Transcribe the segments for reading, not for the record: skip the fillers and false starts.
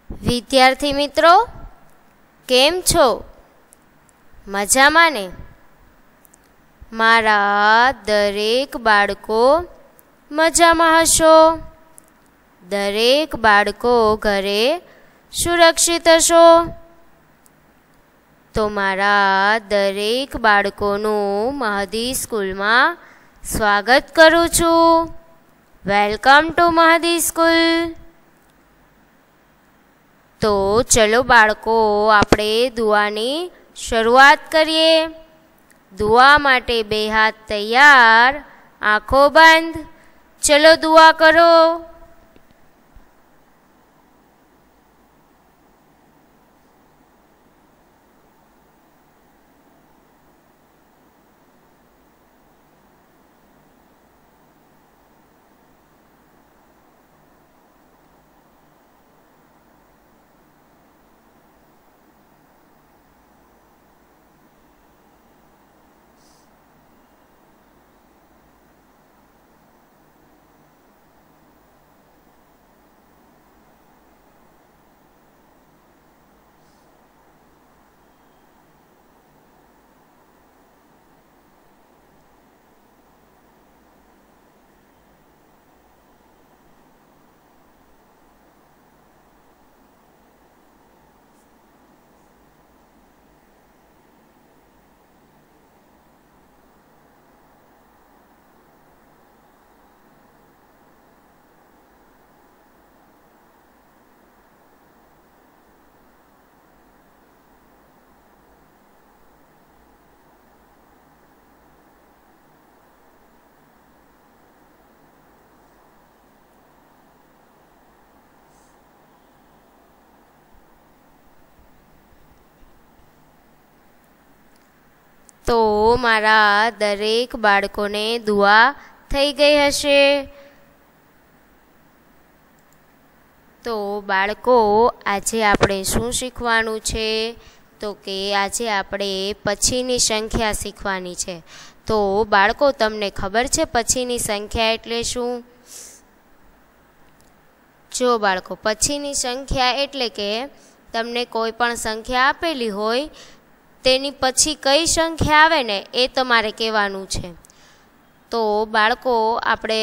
વિદ્યાર્થી મિત્રો, કેમ છો? મજામાં ને? મારા દરેક બાળકો મજામાં હશો? દરેક બાળકો ઘરે સુરક્ષિત હશો? તો મારા દરેક બાળકોનું મહદી સ્કૂલમાં સ્વાગત કરું છું. Welcome to Mahdi school. તો ચલો બાળકો, આપણે દુઆની શરૂઆત કરીએ. દુઆ માટે બે હાથ તૈયાર, આંખો બંધ. ચલો દુઆ કરો. તો મારા દરેક બાળકોને દુઆ થઈ ગઈ હશે. તો બાળકો, આજે આપણે શું શીખવાનું છે? તો કે આજે આપણે પછીની સંખ્યા શીખવાની છે. તો બાળકો, તમને ખબર છે પછીની સંખ્યા એટલે શું? જો બાળકો, પછીની સંખ્યા એટલે કે તમને કોઈ પણ સંખ્યા આપેલી હોય, તેની પછી કઈ સંખ્યા આવે ને એ તમારે કહેવાનું છે. તો બાળકો, આપણે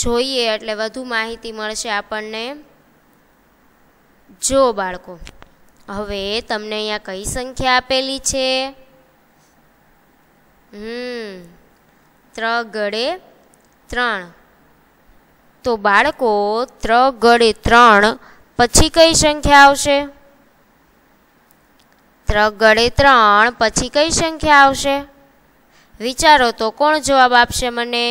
જોઈએ એટલે વધુ માહિતી મળશે આપણને. જો બાળકો, હવે તમને અહીંયા કઈ સંખ્યા આપેલી છે? 3 ગડે 3. તો બાળકો, 3 ગડે 3 પછી કઈ સંખ્યા આવશે? 3 ગડે 3 પછી કઈ સંખ્યા આવશે? વિચારો તો કોણ જવાબ આપશે મને?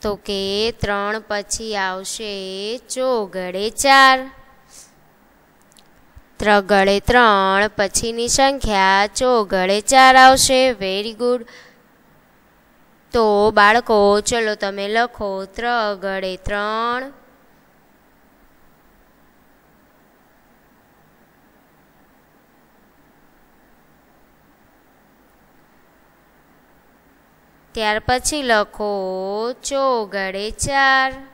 તો કે 3 પછી આવશે 4 ગડે 4. 3 ગડે 3 પછીની સંખ્યા 4 ગડે 4 આવશે. Very good. તો બાળકો, ચલો તમે લખો 3 ગડે 3. ત્યાર પછી લખો 4 ગડે 4.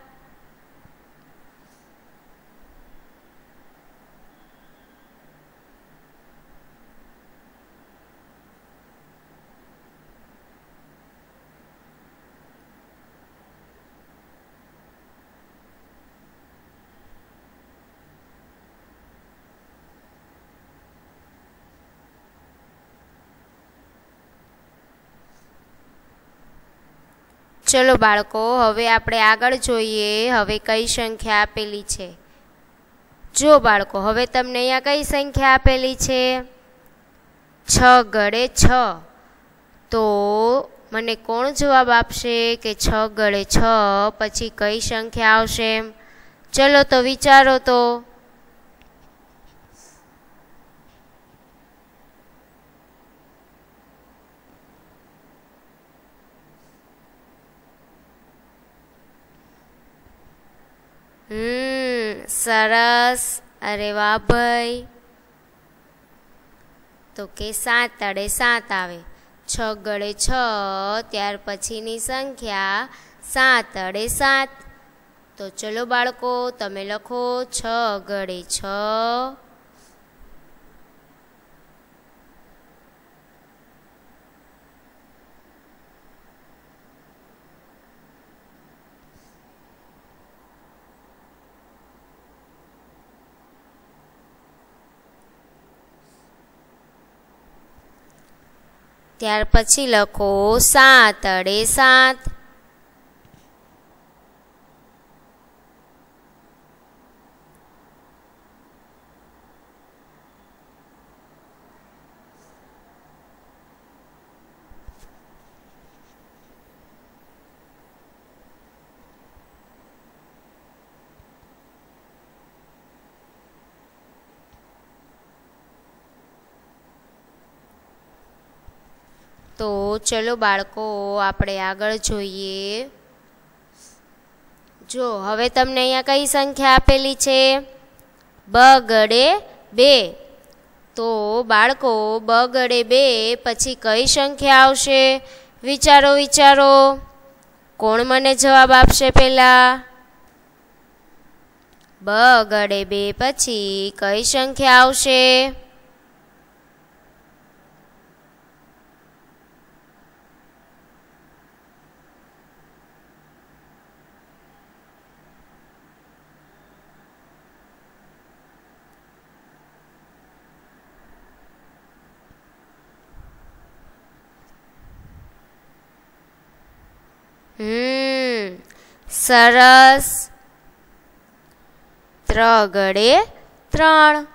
ચલો બાળકો, હવે આપણે આગળ જોઈએ. હવે કઈ સંખ્યા આપેલી છે? જો બાળકો, હવે તમને અહીંયા કઈ સંખ્યા આપેલી છે? 6 ગળે 6. તો મને કોણ જવાબ આપશે કે 6 ગળે 6 પછી કઈ સંખ્યા આવશે? ચલો તો વિચારો તો. સરસ. અરે વાહ ભાઈ. તો કે 7 તળે 7 આવે. 6 ગળે 6 ત્યાર પછીની સંખ્યા 7 તળે 7. તો ચલો બાળકો, તમે લખો 6 ગળે 6. ત્યાર પછી લખો 7 તળે 7. તો ચલો બાળકો, આપણે આગળ જોઈએ. જો હવે તમને અહીંયા કઈ સંખ્યા આપેલી છે? 2 ગળે 2. તો બાળકો, 2 ગળે 2 પછી કઈ સંખ્યા આવશે? વિચારો વિચારો. કોણ મને જવાબ આપશે પહેલા? 2 ગળે 2 પછી કઈ સંખ્યા આવશે? સરસ. 3 ગળે 3.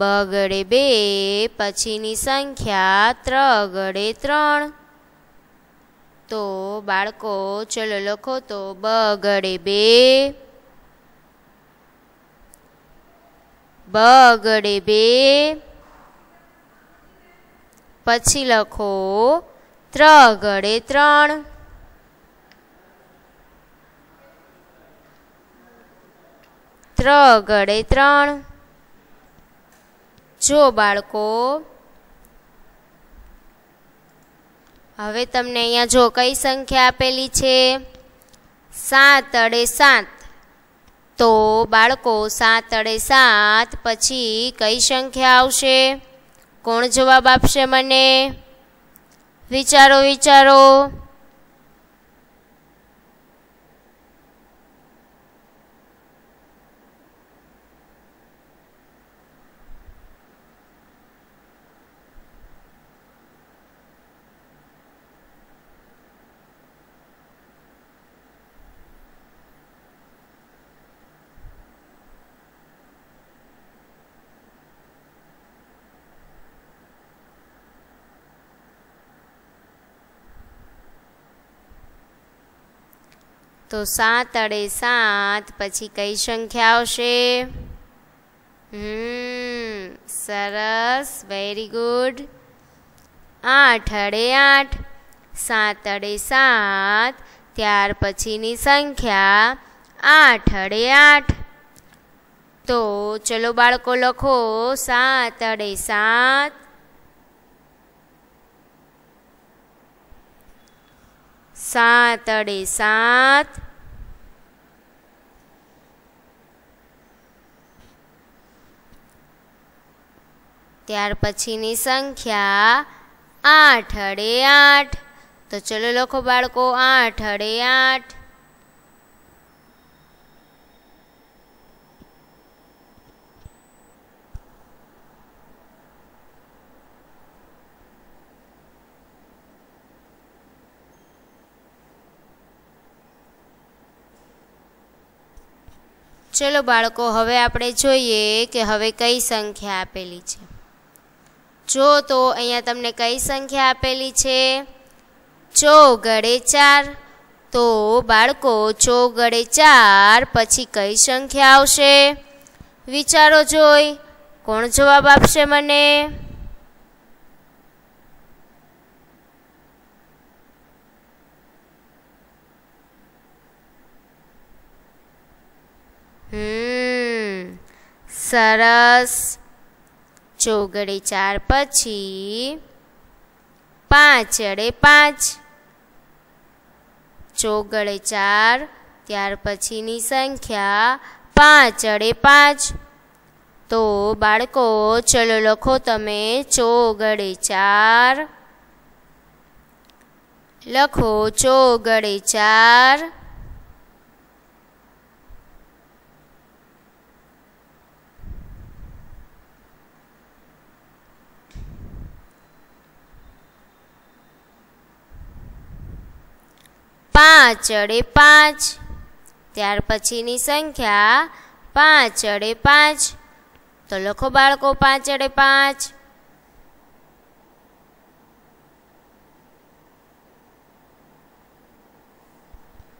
2 ગળે 2 પછીની સંખ્યા 3 ગળે 3. તો બાળકો, ચલો લખો તો 2 ગળે 2. 2 ગળે 2 પછી લખો 3 ગળે 3. 3 ગળે 3. જો બાળકો, હવે તમને અહીંયા જો કઈ સંખ્યા આપેલી છે? 7 તળે 7. તો બાળકો, 7 તળે 7 પછી કઈ સંખ્યા આવશે? કોણ જવાબ આપશે મને? વિચારો વિચારો. તો 7 તળે 7 પછી કઈ સંખ્યા આવશે? સરસ, વેરી ગુડ. 8 તળે 8. 7 તળે 7 ત્યાર પછીની સંખ્યા 8 તળે 8. તો ચલો બાળકો લખો 7 તળે 7. 7 તળે 7. ત્યાર પછીની સંખ્યા 8 તળે 8. તો ચલો લખો બાળકો 8 તળે 8. ચલો બાળકો, હવે આપણે જોઈએ કે હવે કઈ સંખ્યા આપેલી છે. જો તો અહીંયા તમને કઈ સંખ્યા આપેલી છે? ચોગડે 4. તો બાળકો, ચોગડે 4 પછી કઈ સંખ્યા આવશે? વિચારો જોઈ. કોણ જવાબ આપશે મને? સરસ. ચોગડે 4 પછી 5 * 5. ચોગડે 4 ત્યાર પછીની સંખ્યા 5 * 5. તો બાળકો ચલો લખો તમે ચોગડે 4. લખો ચોગડે 4. પાંચ * 5. ત્યાર પછીની સંખ્યા 5 * 5. તો લખો બાળકો 5 * 5.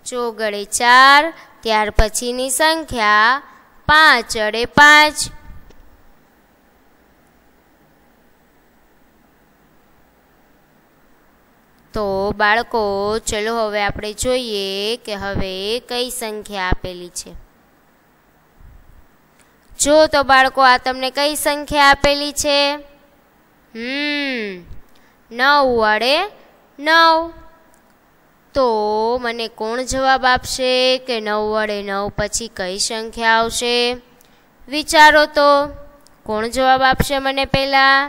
ચોગડે 4 ત્યાર પછીની સંખ્યા 5 * 5. તો બાળકો ચલો હવે આપણે જોઈએ કે હવે કઈ સંખ્યા આપેલી છે. જો તો બાળકો, આ તમને કઈ સંખ્યા આપેલી છે? 9 વડે 9. તો મને કોણ જવાબ આપશે કે 9 વડે 9 પછી કઈ સંખ્યા આવશે? વિચારો તો. કોણ જવાબ આપશે મને પહેલા?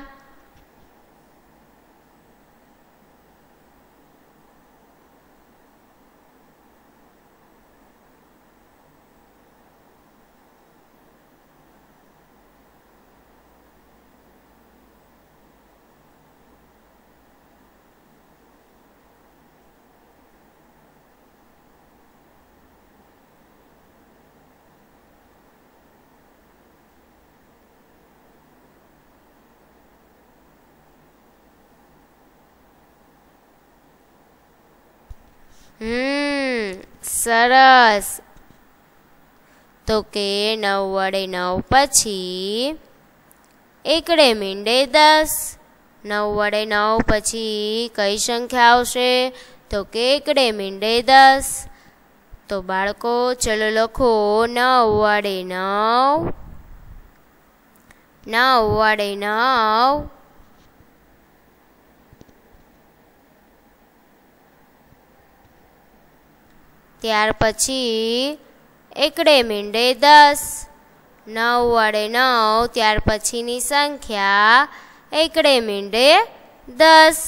સરસ. તો કે 9 વડે 9 પછી 1 મીંડે 10. 9 વડે 9 પછી કઈ સંખ્યા આવશે? તો કે 1 મીંડે 10. તો બાળકો ચલો લખો 9 વડે 9. 9 વડે 9. ત્યાર પછી 1 મીંડે 10. 9 વડે 9 ત્યાર પછીની સંખ્યા 1 મીંડે 10.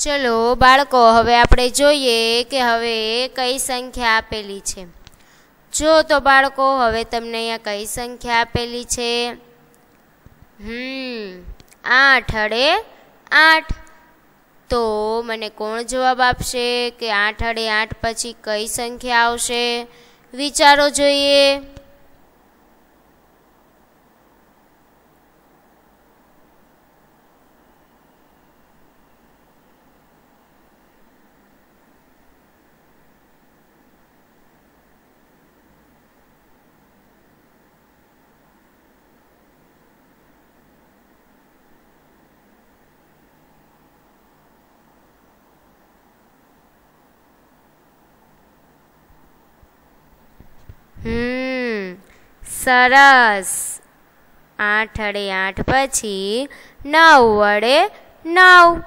ચલો બાળકો, હવે આપણે જોઈએ કે હવે કઈ સંખ્યા આપેલી છે. જો તો બાળકો, હવે તમને અહીંયા કઈ સંખ્યા આપેલી છે? 8 વડે 8. તો મને કોણ જવાબ આપશે કે 8 વડે 8 પછી કઈ સંખ્યા આવશે? વિચારો જોઈએ. સરસ. 8 વડે 8 પછી 9 વડે 9.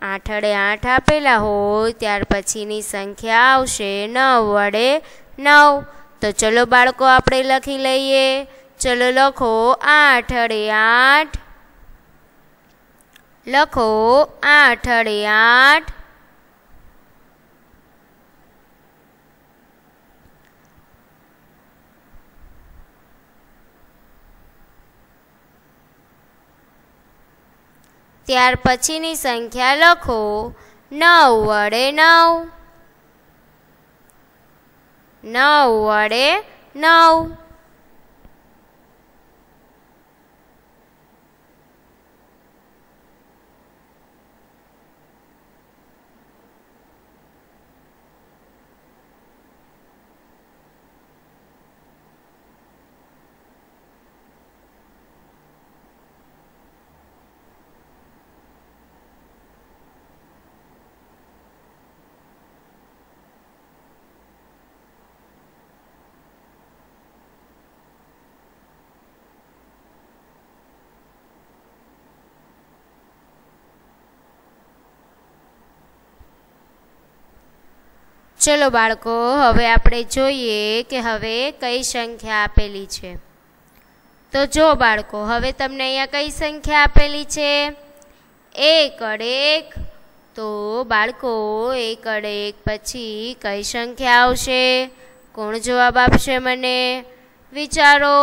8 વડે 8 આપેલા હોય ત્યાર પછીની સંખ્યા આવશે 9 વડે 9. તો ચલો બાળકો આપણે લખી લઈએ. ચલો લખો 8 વડે 8. લખો 8 વડે 8. ત્યાર પછીની સંખ્યા લખો 9 વડે 9. 9 વડે 9. ચલો બાળકો હવે આપણે જોઈએ કે હવે કઈ સંખ્યા આપેલી છે. તો જો બાળકો હવે તમને અહીંયા કઈ સંખ્યા આપેલી છે? 1 વડે 1. તો બાળકો 1 વડે 1 પછી કઈ સંખ્યા આવશે? કોણ જવાબ આપશે મને? વિચારો.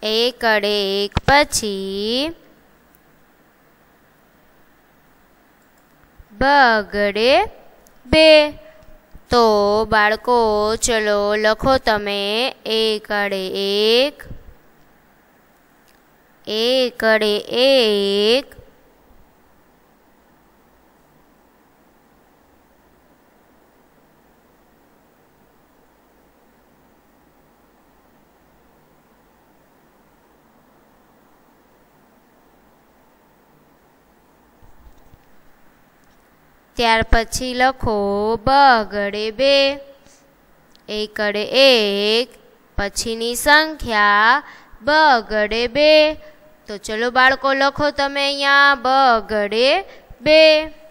એક વડે 1 પછી 2 વડે 2. તો બાળકો ચલો લખો તમે 1 વડે 1. 1 વડે 1. ત્યાર પછી લખો 2 વડે 2. 1 વડે 1 પછીની સંખ્યા 2 વડે 2. તો ચલો બાળકો લખો તમે અહીંયા 2 વડે 2.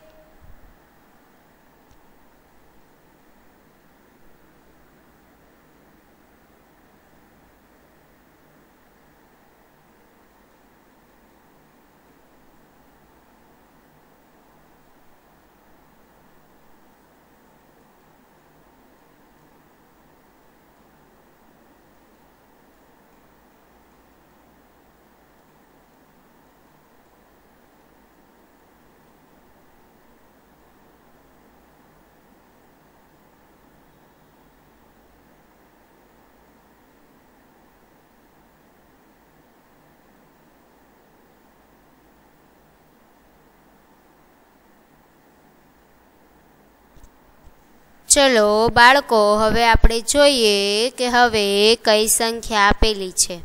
ચલો બાળકો હવે આપણે જોઈએ કે હવે કઈ સંખ્યા આપેલી છે.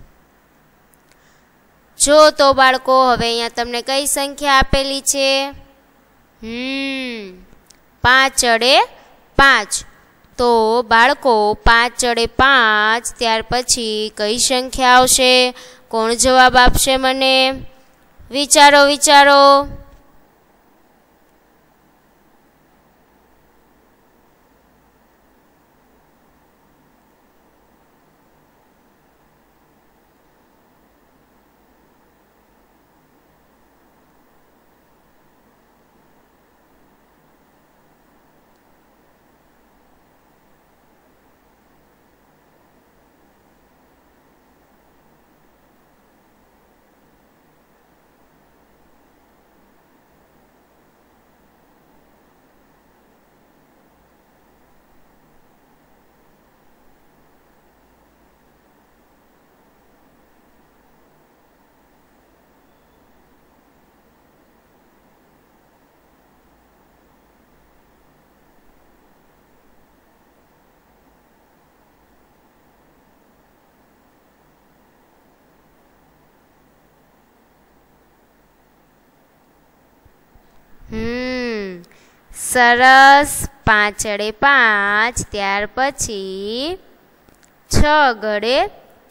જો તો બાળકો હવે અહીંયા તમને કઈ સંખ્યા આપેલી છે? 5 વડે 5. તો બાળકો 5 વડે 5 ત્યાર પછી કઈ સંખ્યા આવશે? કોણ જવાબ આપશે મને? વિચારો વિચારો. સરસ. 5 અડે 5, ત્યાર પછી 6 ગળે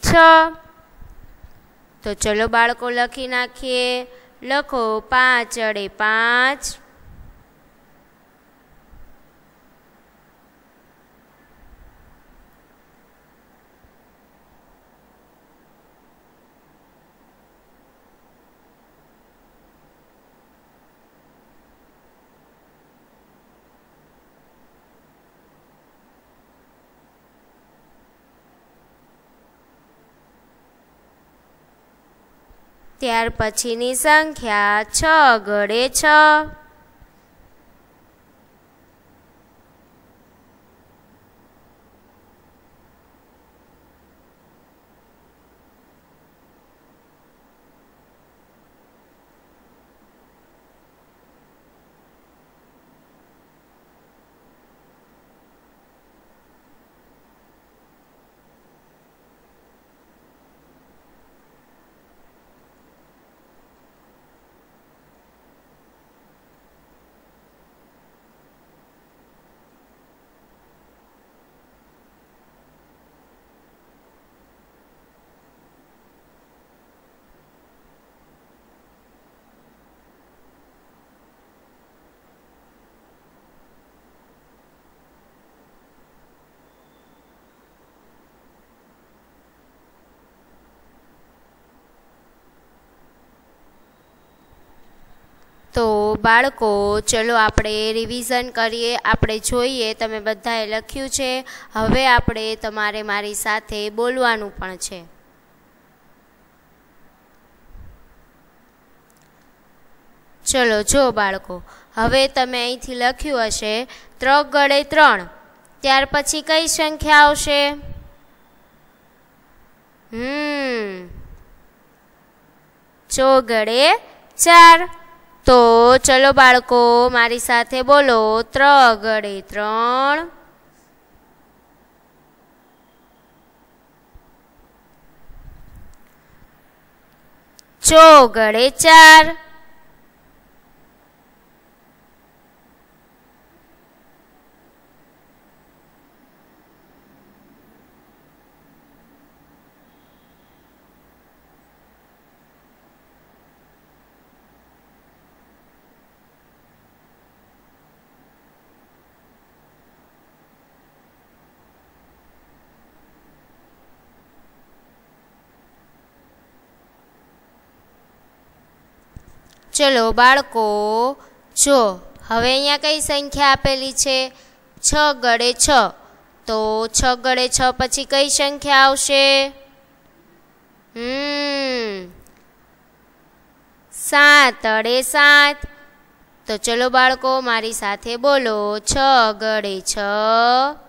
6. તો ચલો બાળકો લખી નાખીએ. લખો 5 અડે 5. ત્યાર પછીની સંખ્યા 6 ગળે 6. તો બાળકો ચલો આપણે રિવિઝન કરીએ. આપણે જોઈએ તમે બધાએ લખ્યું છે. હવે આપણે તમારે મારી સાથે બોલવાનું પણ છે. ચલો જો બાળકો, હવે તમે અહીંથી લખ્યું હશે 3 ગળે 3. ત્યાર પછી કઈ સંખ્યા આવશે? 4 ગળે 4. તો ચલો બાળકો મારી સાથે બોલો 3 ગળે 3. 4 ગળે 4. ચલો બાળકો જો હવે અહીંયા કઈ સંખ્યા આપેલી છે? 6 ગળે 6. તો 6 ગળે 6 પછી કઈ સંખ્યા આવશે? 7 અડે 7. તો ચલો બાળકો મારી સાથે બોલો 6 ગળે 6.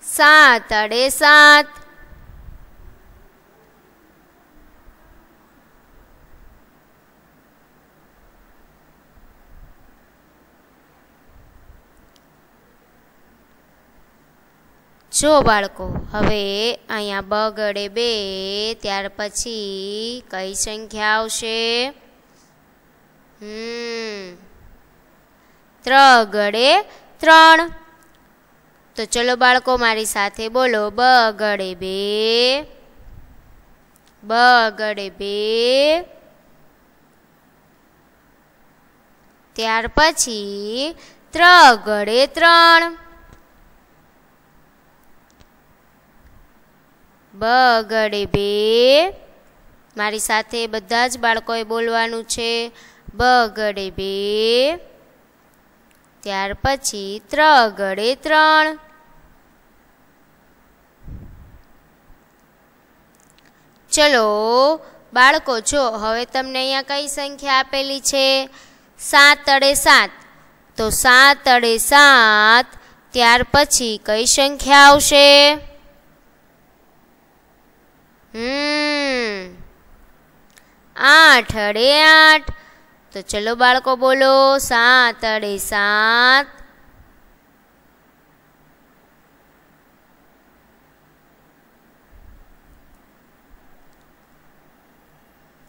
7 અડે 7. જો બાળકો હવે અહીંયા 2 ગળે 2. ત્યાર પછી કઈ સંખ્યા આવશે? 3 ગળે 3. તો ચલો બાળકો મારી સાથે બોલો 2 ગળે 2. 2 ગળે 2. ત્યાર પછી 3 ગળે 3. 2 ગળે 2. મારી સાથે બધા જ બાળકોએ બોલવાનું છે 2 ગળે 2. ત્યાર પછી 3 ગળે 3. ચલો બાળકો જો હવે તમને અહીંયા કઈ સંખ્યા આપેલી છે? 7 અડે 7. તો 7 અડે 7. ત્યાર પછી કઈ સંખ્યા આવશે? 8 અડે 8. તો ચલો બાળકો બોલો 7 અડે 7.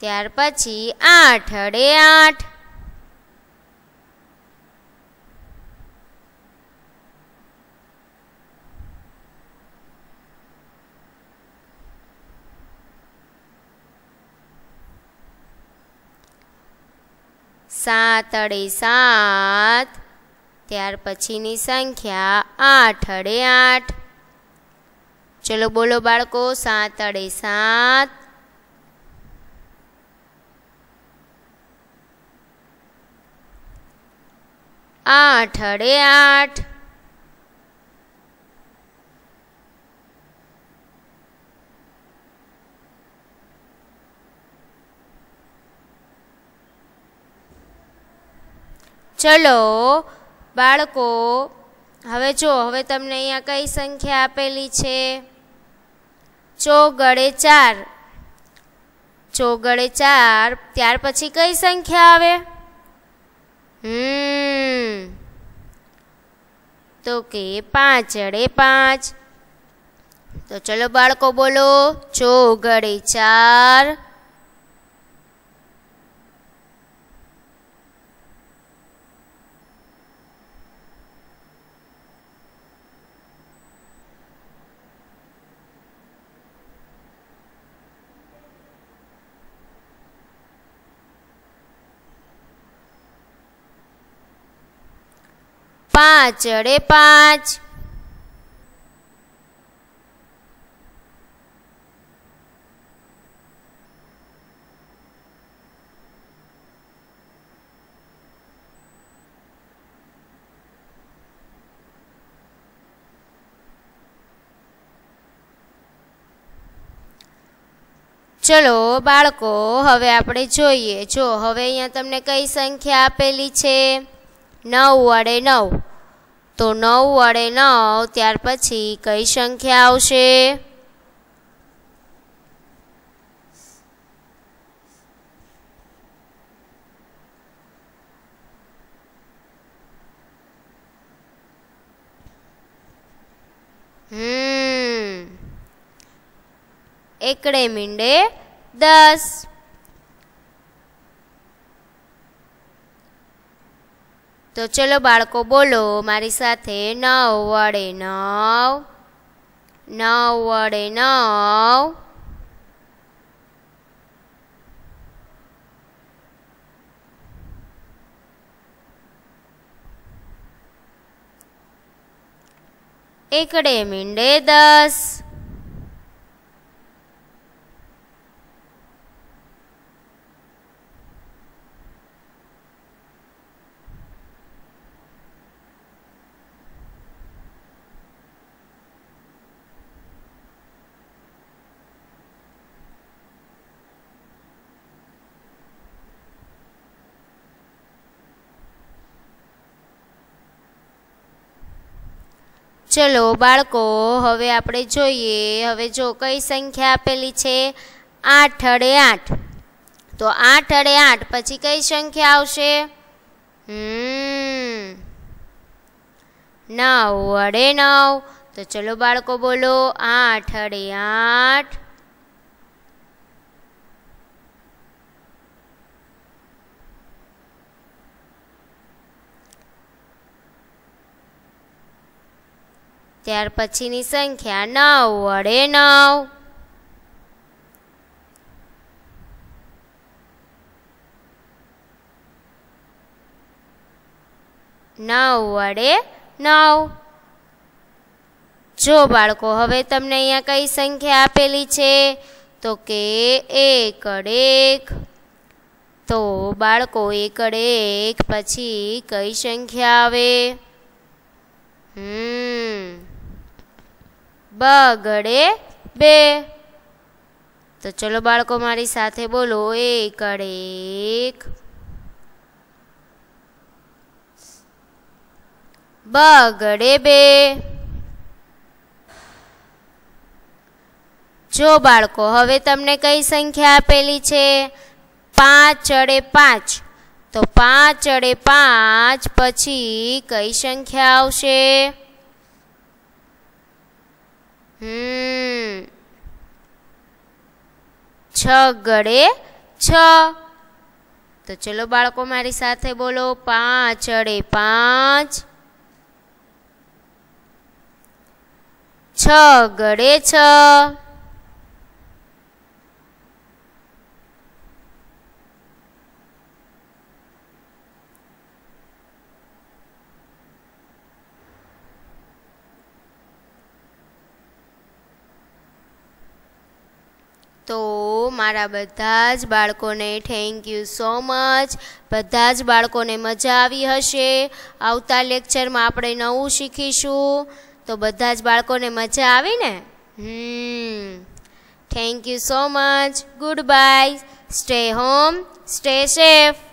ત્યાર પછી 8 અડે 8, 7 અડે 7, ત્યાર પછીની સંખ્યા 8 અડે 8. ચલો બોલો બાળકો, 7 અડે 7, 8 અડે 8, ચલો બાળકો હવે જો હવે તમને અહીંયા કઈ સંખ્યા આપેલી છે? ચોગડે 4, ચોગડે 4, ત્યાર પછી કઈ સંખ્યા આવે? તો કે 5 અડે 5. તો ચલો બાળકો બોલો, ચોગડે 4, 5 અડે 5, ચલો બાળકો હવે આપણે જોઈએ. જો હવે અહીંયા તમને કઈ સંખ્યા આપેલી છે? 9 અડે 9. તો 9 અડે 9, ત્યાર પછી કઈ સંખ્યા આવશે? એકડે મીંડે 10. તો ચલો બાળકો બોલો મારી સાથે, 9 અડે 9, 9 અડે 9, એકડે મીંડે 10. ચલો બાળકો હવે આપણે જોઈએ. હવે જો કઈ સંખ્યા આપેલી છે? 8 અડે 8. તો 8 અડે 8 પછી કઈ સંખ્યા આવશે? 9 અડે 9. તો ચલો બાળકો બોલો, 8 અડે 8, ત્યાર પછીની સંખ્યા 9 અડે 9, 9 અડે 9. જો બાળકો હવે તમને અહીંયા કઈ સંખ્યા આપેલી છે? તો કે 1 અડે 1. તો બાળકો 1 અડે 1 પછી કઈ સંખ્યા આવે? બગડે 2. તો ચલો બાળકો મારી સાથે બોલો, 1 અડે 1, બગડે 2. જો બાળકો હવે તમને કઈ સંખ્યા આપેલી છે? 5 અડે 5. તો 5 અડે 5 પછી કઈ સંખ્યા આવશે? 6 ગડે 6। તો ચલો બાળકો મારી સાથે બોલો, 5 અડે 5, 6 ગડે 6, તો મારા બધા જ બાળકોને થેન્ક યુ સો મચ. બધા જ બાળકોને મજા આવી હશે. આવતા લેક્ચરમાં આપણે નવું શીખીશું. તો બધા જ બાળકોને મજા આવી ને? Thank you so much. Good bye. Stay home, stay safe.